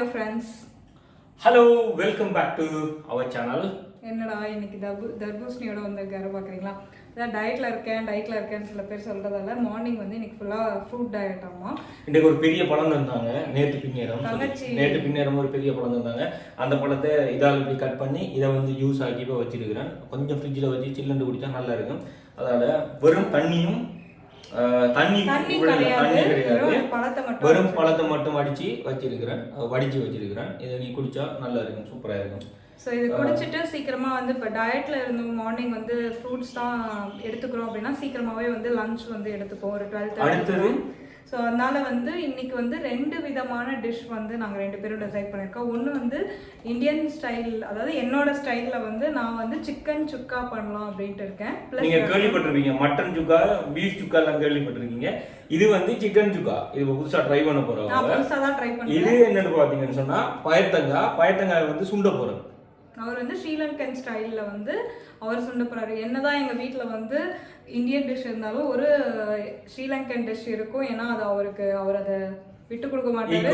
audio friends. Hello, welcome back to our channel. என்னடா இன்னைக்கு தர்பூசணியோட வந்திருக்காரு பார்க்குறீங்களா? அதான் டயட்டில் இருக்கேன்னு சில பேர் சொல்கிறதால மார்னிங் வந்து இன்னைக்கு ஃபுல்லாக ஃப்ரூட் டயட் ஆமா. இன்றைக்கு ஒரு பெரிய பழம் தந்தாங்க. நேற்று பின்னேரம் ஒரு பெரிய பழம் தந்தாங்க. அந்த பழத்தை இதால் இப்படி கட் பண்ணி இதை வந்து ஜூஸ் ஆக்கி போய் வச்சிருக்கிறேன். கொஞ்சம் ஃப்ரிட்ஜில் வச்சு சில்லுண்டு குடித்தா நல்லா இருக்கும். அதால் வெறும் தண்ணி கிடையாது, வெறும் பழத்தை மட்டும் வடிச்சு வச்சிருக்கிறேன். இதை நீ குடிச்சா நல்லா இருக்கும், சூப்பராக இருக்கும். ஸோ இது குடிச்சிட்டு சீக்கிரமாக வந்து இப்போ டயட்டில் இருந்தோம், மார்னிங் வந்து ஃப்ரூட்ஸ் தான் எடுத்துக்கிறோம் அப்படின்னா சீக்கிரமாகவே வந்து லஞ்ச் வந்து எடுத்துப்போம் ஒரு 12:30. ஸோ அதனால் வந்து இன்றைக்கி வந்து 2 விதமான டிஷ் வந்து நாங்கள் 2 பேரும் டிசைட் பண்ணியிருக்கோம். ஒன்று வந்து இந்தியன் ஸ்டைல், அதாவது என்னோட ஸ்டைலில் வந்து நான் வந்து சிக்கன் சுக்கா பண்ணலாம் அப்படின்ட்டு இருக்கேன். நீங்கள் கேள்விப்பட்டிருப்பீங்க மட்டன் சுக்கா, பீஃப் சுக்காலாம் கேள்விப்பட்டிருக்கீங்க. இது வந்து சிக்கன் சுக்கா. இது புதுசாக ட்ரை பண்ண போகிறோம். புதுசாக தான் ட்ரை பண்ணி. இது என்னென்னு பார்த்தீங்கன்னு சொன்னால் பயத்தங்காய் வந்து சுண்ட போகிறோம். அவர் வந்து ஸ்ரீலங்கன் ஸ்டைலில் வந்து அவர் சுண்ட போகிறாரு. என்னதான் எங்கள் வீட்டில் வந்து இந்தியன் டிஷ் இருந்தாலும் ஒரு ஸ்ரீலங்கன் டிஷ் இருக்கும். ஏன்னா அது அவர் அதை விட்டு கொடுக்க மாட்டாரு.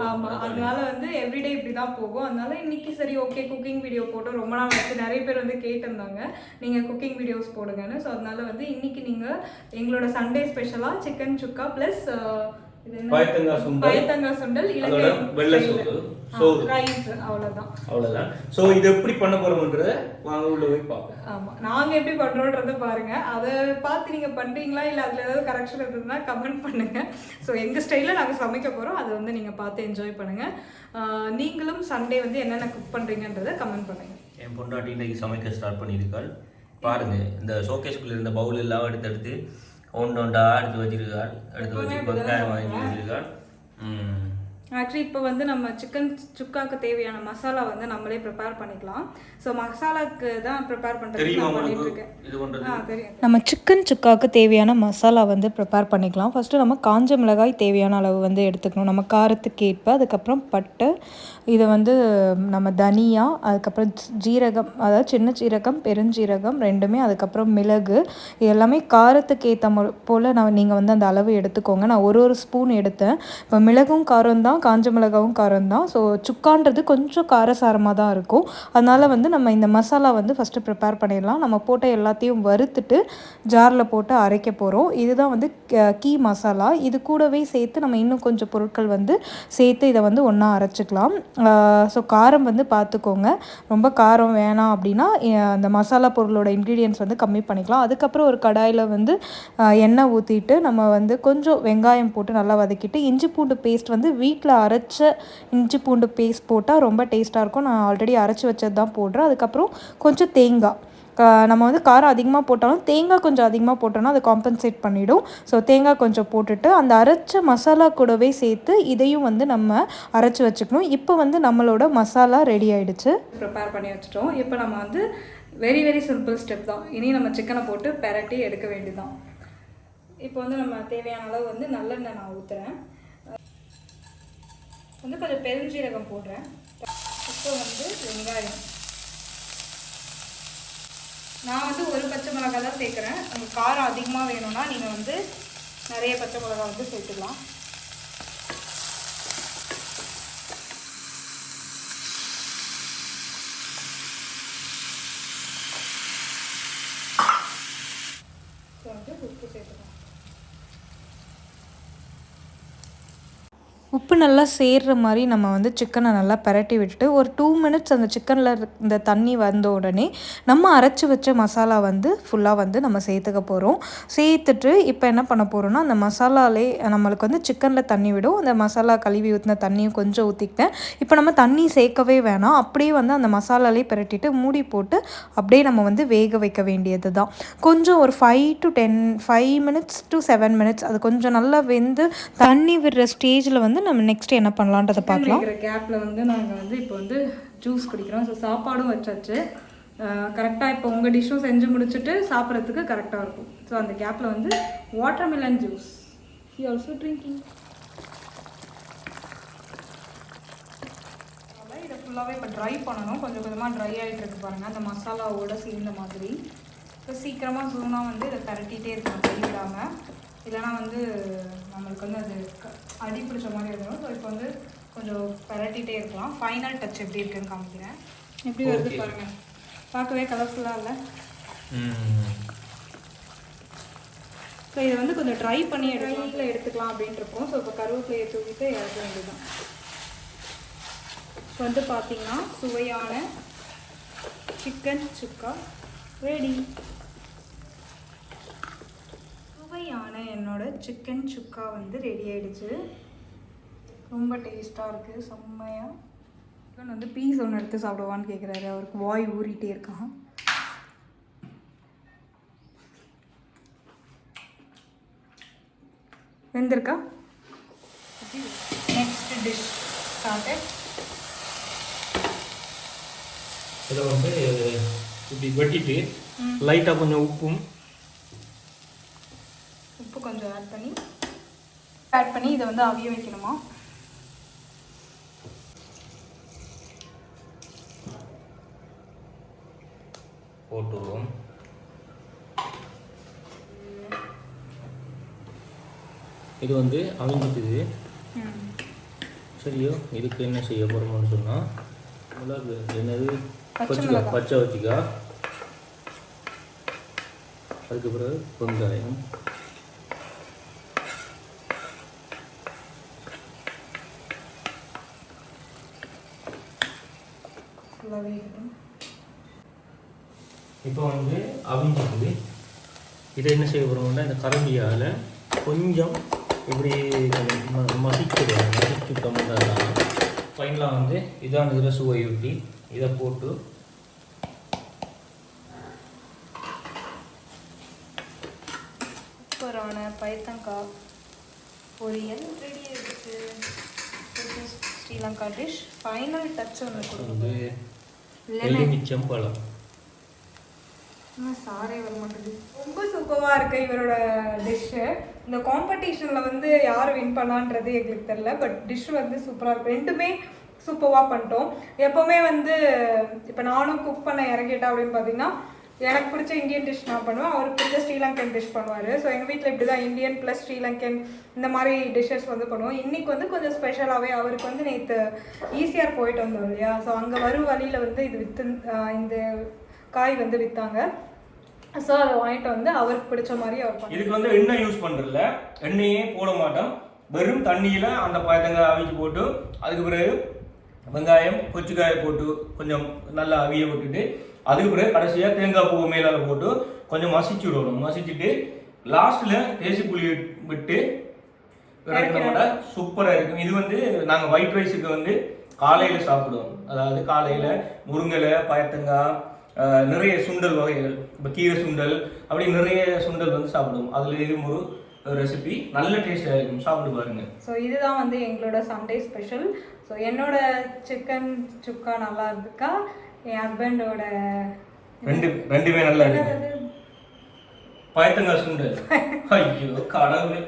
ஆமாம், அதனால வந்து எவ்ரிடே இப்படி தான் போகும். அதனால இன்னைக்கு சரி ஓகே குக்கிங் வீடியோ போட்டோம். ரொம்ப நாள் ஆச்சு, நிறைய பேர் வந்து கேட்டிருந்தாங்க நீங்கள் குக்கிங் வீடியோஸ் போடுங்கன்னு. ஸோ அதனால வந்து இன்னைக்கு நீங்கள் எங்களோட சண்டே ஸ்பெஷலாக சிக்கன் சுக்கா ப்ளஸ் பயத்தங்காய் சுண்டல், வெள்ளை சோறு, ரைஸ், அவ்வளவுதான். சோ இது எப்படி பண்ண போறோம்ன்றத வாங்க உள்ள போய் பார்ப்போம். ஆமா, நாங்க எப்படி பண்றோம்ன்றத பாருங்க. அதை பார்த்து நீங்க பண்றீங்களா இல்ல அதுல ஏதாவது கரெக்ஷன் இருந்ததுன்னா கமெண்ட் பண்ணுங்க. ஸோ எங்க ஸ்டைல்ல நாங்க சமைக்க போறோம், அதை வந்து நீங்க பார்த்து என்ஜாய் பண்ணுங்க. நீங்களும் சண்டே வந்து என்னென்ன குக் பண்றீங்கன்றத கமெண்ட் பண்ணுங்க. என் பொண்டாட்டி இன்னைக்கு சமைக்க ஸ்டார்ட் பண்ணியிருக்காள். பாருங்க, இந்த ஷோகேஸ்குள்ள இருந்த பவுல் எல்லாம் எடுத்து ஒன்றா எடுத்து வச்சிருக்காள். வெங்காயம் வாங்கி வச்சிருக்காள். ஆக்சுவலி இப்போ வந்து நம்ம சிக்கன் சுக்காவுக்கு தேவையான மசாலா வந்து நம்மளே ப்ரிப்பேர் பண்ணிக்கலாம். ஸோ மசாலாவுக்கு தான் ப்ரிப்பேர் பண்ணிட்டு இருக்கேன். தெரியும். நம்ம சிக்கன் சுக்காவுக்கு தேவையான மசாலா வந்து ப்ரிப்பேர் பண்ணிக்கலாம். ஃபஸ்ட்டு நம்ம காஞ்ச மிளகாய் தேவையான அளவு வந்து எடுத்துக்கணும் நம்ம காரத்துக்கு ஏற்ப. அதுக்கப்புறம் பட்டை, இதை வந்து நம்ம தனியா, அதுக்கப்புறம் ஜீரகம், அதாவது சின்ன சீரகம், பெருஞ்சீரகம் ரெண்டுமே, அதுக்கப்புறம் மிளகு, இது எல்லாமே காரத்துக்கு ஏற்ற போல் நீங்கள் வந்து அந்த அளவு எடுத்துக்கோங்க. நான் ஒரு ஸ்பூன் எடுத்தேன். இப்போ மிளகும் காரம் தான், காஞ்ச மிளகாவும் காரம் தான். ஸோ சுக்கான்றது கொஞ்சம் காரசாரமாக தான் இருக்கும். அதனால் வந்து நம்ம இந்த மசாலா வந்து ஃபஸ்ட்டு ப்ரிப்பேர் பண்ணிடலாம். நம்ம போட்ட எல்லாத்தையும் வறுத்துட்டு ஜாரில் போட்டு அரைக்க போகிறோம். இதுதான் வந்து கீ மசாலா. இது கூடவே சேர்த்து நம்ம இன்னும் கொஞ்சம் பொருட்கள் வந்து சேர்த்து இதை வந்து ஒன்றா அரைச்சிக்கலாம். ஸோ காரம் வந்து பார்த்துக்கோங்க, ரொம்ப காரம் வேணாம் அப்படின்னா அந்த மசாலா பொருளோட இன்க்ரீடியன்ட்ஸ் வந்து கம்மி பண்ணிக்கலாம். அதுக்கப்புறம் ஒரு கடாயில் வந்து எண்ணெய் ஊற்றிட்டு நம்ம வந்து கொஞ்சம் வெங்காயம் போட்டு நல்லா வதக்கிட்டு இஞ்சி பூண்டு பேஸ்ட் வந்து வீட்டில் அரைச்ச இஞ்சி பூண்டு பேஸ்ட் போட்டால் ரொம்ப டேஸ்ட்டாக இருக்கும். நான் ஆல்ரெடி அரைச்சி வச்சது தான் போடுறேன். அதுக்கப்புறம் கொஞ்சம் தேங்காய், நம்ம வந்து காரம் அதிகமாக போட்டாலும் தேங்காய் கொஞ்சம் அதிகமாக போட்டோம்னா அதை காம்பன்சேட் பண்ணிவிடும். ஸோ தேங்காய் கொஞ்சம் போட்டுட்டு அந்த அரைச்ச மசாலா கூடவே சேர்த்து இதையும் வந்து நம்ம அரைச்சி வச்சுக்கணும். இப்போ வந்து நம்மளோட மசாலா ரெடி ஆகிடுச்சு, ப்ரிப்பேர் பண்ணி வச்சுட்டோம். இப்போ நம்ம வந்து வெரி சிம்பிள் ஸ்டெப் தான். இனி நம்ம சிக்கனை போட்டு பெரட்டி எடுக்க வேண்டியதுதான். இப்போ வந்து நம்ம தேவையான அளவு வந்து நல்லெண்ணெய் நான் ஊற்றுறேன். வந்து கொஞ்சம் பெருஞ்சீரகம் போடுறேன். இப்போ வந்து வெங்காயம், நான் வந்து ஒரு பச்சை மிளகாய் தான் சேர்க்குறேன். உங்களுக்கு காரம் அதிகமாக வேணும்னா நீங்கள் வந்து நிறைய பச்சை மிளகாய் வந்து சேர்த்துக்கலாம். ஸோ வந்து உப்பு சேர்த்துக்கலாம். உப்பு நல்லா சேர்கிற மாதிரி நம்ம வந்து சிக்கனை நல்லா பரட்டி விட்டுட்டு ஒரு 2 மினிட்ஸ் அந்த சிக்கனில் இந்த தண்ணி வந்த உடனே நம்ம அரைச்சி வச்ச மசாலா வந்து ஃபுல்லாக வந்து நம்ம சேர்த்துக்க போகிறோம். சேர்த்துட்டு இப்போ என்ன பண்ண போகிறோம்னா அந்த மசாலாலே நம்மளுக்கு வந்து சிக்கனில் தண்ணி விடும். அந்த மசாலா கழுவி ஊற்றின தண்ணியும் கொஞ்சம் ஊற்றிக்கிட்டேன். இப்போ நம்ம தண்ணி சேர்க்கவே வேணாம், அப்படியே வந்து அந்த மசாலாலே பரட்டிட்டு மூடி போட்டு அப்படியே நம்ம வந்து வேக வைக்க வேண்டியது தான். கொஞ்சம் ஒரு 5 மினிட்ஸ் to 7 மினிட்ஸ் அது கொஞ்சம் நல்லா வெந்து தண்ணி விடுற ஸ்டேஜில் வந்து நம்ம நெக்ஸ்ட் என்ன பண்ணலான்றதை பார்க்கலாம். கேப்பில் வந்து நாங்கள் வந்து இப்போ வந்து ஜூஸ் குடிக்கிறோம். ஸோ சாப்பாடும் வச்சாச்சு கரெக்டாக. இப்போ உங்கள் டிஷ்ஷும் செஞ்சு முடிச்சுட்டு சாப்பிட்றதுக்கு கரெக்டாக இருக்கும். ஸோ அந்த கேப்பில் வந்து watermelon juice you also drinking. இதை ஃபுல்லாகவே இப்போ ட்ரை பண்ணணும். கொஞ்சம் கொஞ்சமாக ட்ரை ஆகிட்டு இருக்கு பாருங்கள், அந்த மசாலாவோட சேர்ந்த மாதிரி. இப்போ சீக்கிரமாக சூனாக வந்து இதை பரட்டிகிட்டே இருக்கணும், கைவிடாமல். இல்லைனா வந்து நம்மளுக்கு வந்து அது அடி பிடிச்ச மாதிரி வந்துடும். ஸோ இப்போ வந்து கொஞ்சம் பரட்டிகிட்டே இருக்கலாம். ஃபைனல் டச் எப்படி இருக்குன்னு காமிக்கிறேன். எப்படி வருது பாருங்கள், பார்க்கவே கலர்ஃபுல்லாக இல்லை? ஸோ இதை வந்து கொஞ்சம் ட்ரை பண்ணி எடுத்துக்கலாம் அப்படின்ட்டு இருக்கோம். ஸோ இப்போ கருவேப்பிலையை தூக்கிட்டு இறக்க வேண்டியதுதான். இப்போ வந்து பார்த்திங்கன்னா சுவையான சிக்கன் சுக்கா ரெடி. சுவையான என்னோட சிக்கன் சுக்கா வந்து ரெடி ஆகிடுச்சு. ரொம்ப டேஸ்ட்டாக இருக்குது, செம்மையாக. சிக்கன் வந்து பீஸ் ஒன்று எடுத்து சாப்பிடுவான்னு கேட்குறாரு. அவருக்கு வாய் ஊறிட்டே இருக்கான். வெந்திருக்கா? Next dish started. இதை வந்து இப்படி வெட்டிட்டு லைட்டாக கொஞ்சம் உப்பு கொஞ்சம் ஆட் பண்ணி இதை வந்து அவிய வைக்கணுமா? போட்டுருவோம். இது வந்து அவிஞ்சிட்டுது. சரியோ, இதுக்கு என்ன செய்ய போகிறோம்னு சொன்னால் மிளகு என்னது பச்சை வச்சிக்கா, அதுக்கு பிறகு வெங்காயம், இப்போ வந்து அவிஞ்சிக்குது. இதை என்ன செய்ய போகிறோம்னா இந்த கரண்டியால் கொஞ்சம் இப்படி மசிச்சுட்டோம்னா ஃபைனலாக வந்து இதான் இதில் சுவையூட்டி இதை போட்டு சூப்பரான பைத்தங்காய் பொரியல் ரெடி ஆகிடுச்சு. ஸ்ரீலங்கா டிஷ். ஃபைனல் டச் ஒன்று கொடுக்குது எலுமிச்சம் பழம். சாரே வர மாட்டேங்குது. ரொம்ப சூப்பராக இருக்குது இவரோட டிஷ்ஷு. இந்த காம்படிஷனில் வந்து யார் வின் பண்ணான்றது எங்களுக்கு தெரில, பட் டிஷ் வந்து சூப்பராக இருக்கும். ரெண்டுமே சூப்பராக பண்ணிட்டோம். எப்போவுமே வந்து இப்போ நானும் குக் பண்ண இறங்கிட்டேன் அப்படின்னு பார்த்தீங்கன்னா எனக்கு பிடிச்ச இந்தியன் டிஷ் நான் பண்ணுவேன், அவருக்கு பிடிச்ச ஸ்ரீலங்கன் டிஷ் பண்ணுவார். ஸோ எங்கள் வீட்டில் இப்படி தான் இந்தியன் ப்ளஸ் ஸ்ரீலங்கன் இந்த மாதிரி டிஷ்ஷஸ் வந்து பண்ணுவோம். இன்றைக்கி வந்து கொஞ்சம் ஸ்பெஷலாகவே அவருக்கு வந்து நேற்று ஈஸியாக போயிட்டு வந்தோம் இல்லையா, ஸோ அங்கே வரும் வழியில் வந்து இது இந்த காய் வந்து விற்றாங்க. ஸோ அதை வாங்கிட்டு வந்து அவருக்கு பிடிச்ச மாதிரி அவர் இதுக்கு வந்து எண்ணெய் யூஸ் பண்ணுறதில்ல, எண்ணெயே போட மாட்டோம். வெறும் தண்ணியில் அந்த பழத்தங்காய் அவிச்சு போட்டு அதுக்கு பிறகு வெங்காயம் கொச்சிக்காயை போட்டு கொஞ்சம் நல்லா அவிய விட்டுட்டு அதுக்கு பிறகு கடைசியாக தேங்காய் பூ மேலால் போட்டு கொஞ்சம் மசிச்சு விடணும். மசிச்சுட்டு லாஸ்ட்டில் தேசி புளி விட்டு இறக்கினோட சூப்பராக இருக்கும். இது வந்து நாங்கள் ஒயிட் ரைஸுக்கு வந்து காலையில் சாப்பிடுவோம். அதாவது காலையில் முருங்கலை, பயத்தங்காய், நிறைய சுண்டல் வகைகள், இப்போ கீரை சுண்டல் அப்படி நிறைய சுண்டல் வந்து சாப்பிடுவோம். அதில் இது ஒரு ரெசிபி நல்ல டேஸ்டாக இருக்கும், சாப்பிட்டு பாருங்க. ஸோ இதுதான் வந்து எங்களோட சண்டே ஸ்பெஷல். ஸோ என்னோட சிக்கன் சுக்கா நல்லா இருக்கா, என் ஹஸ்பண்டோட ரெண்டுமே நல்லா இருக்கு. பயத்தங்காய் சுண்டல், ஐயோ கடவுளே,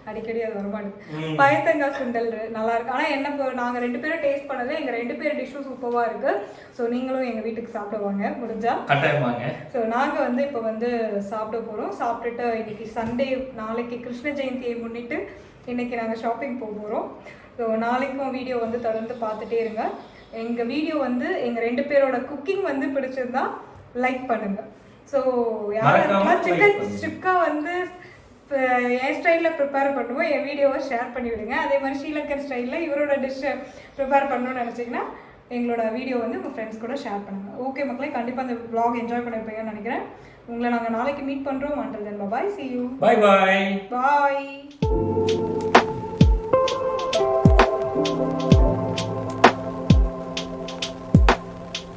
அடிக்கடி அது வரமாட்டேங்குது. பயத்தங்காய் சுண்டல் நல்லா இருக்கு. ஆனால் என்ன நாங்கள் 2 பேரும் டேஸ்ட் பண்ணது, எங்கள் 2 பேர் டிஷ்ஷும் சூப்பராக இருக்கு. ஸோ நீங்களும் எங்கள் வீட்டுக்கு சாப்பிடுவாங்க முடிஞ்சா கட்டாயமாங்க. ஸோ நாங்கள் வந்து இப்போ வந்து சாப்பிட போகிறோம். சாப்பிட்டுட்டு இன்னைக்கு சண்டே, நாளைக்கு கிருஷ்ண ஜெயந்தியை முன்னிட்டு இன்னைக்கு நாங்கள் ஷாப்பிங் போக போகிறோம். ஸோ நாளைக்கும் வீடியோ வந்து தொடர்ந்து பார்த்துட்டே இருங்க. எங்கள் வீடியோ வந்து எங்கள் 2 பேரோட குக்கிங் வந்து பிடிச்சிருந்தா லைக் பண்ணுங்கள். ஸோ யாரெல்லாம் சிக்கன் சுக்கா வந்து என் ஸ்டைலில் ப்ரிப்பேர் பண்ணுவோம், என் வீடியோவை ஷேர் பண்ணி விடுங்க. அதே மாதிரி ஸ்ரீலங்கன் ஸ்டைலில் இவரோட டிஷ்ஷை ப்ரிப்பேர் பண்ணணும்னு நினச்சிங்கன்னா எங்களோட வீடியோ வந்து உங்கள் ஃப்ரெண்ட்ஸ் கூட ஷேர் பண்ணுங்கள். ஓகே மக்களே, கண்டிப்பாக அந்த vlog என்ஜாய் பண்ணிருப்பீங்கன்னு நினைக்கிறேன். உங்களை நாங்கள் நாளைக்கு மீட் பண்ணுறோம். until then bye bye, see you, bye bye bye.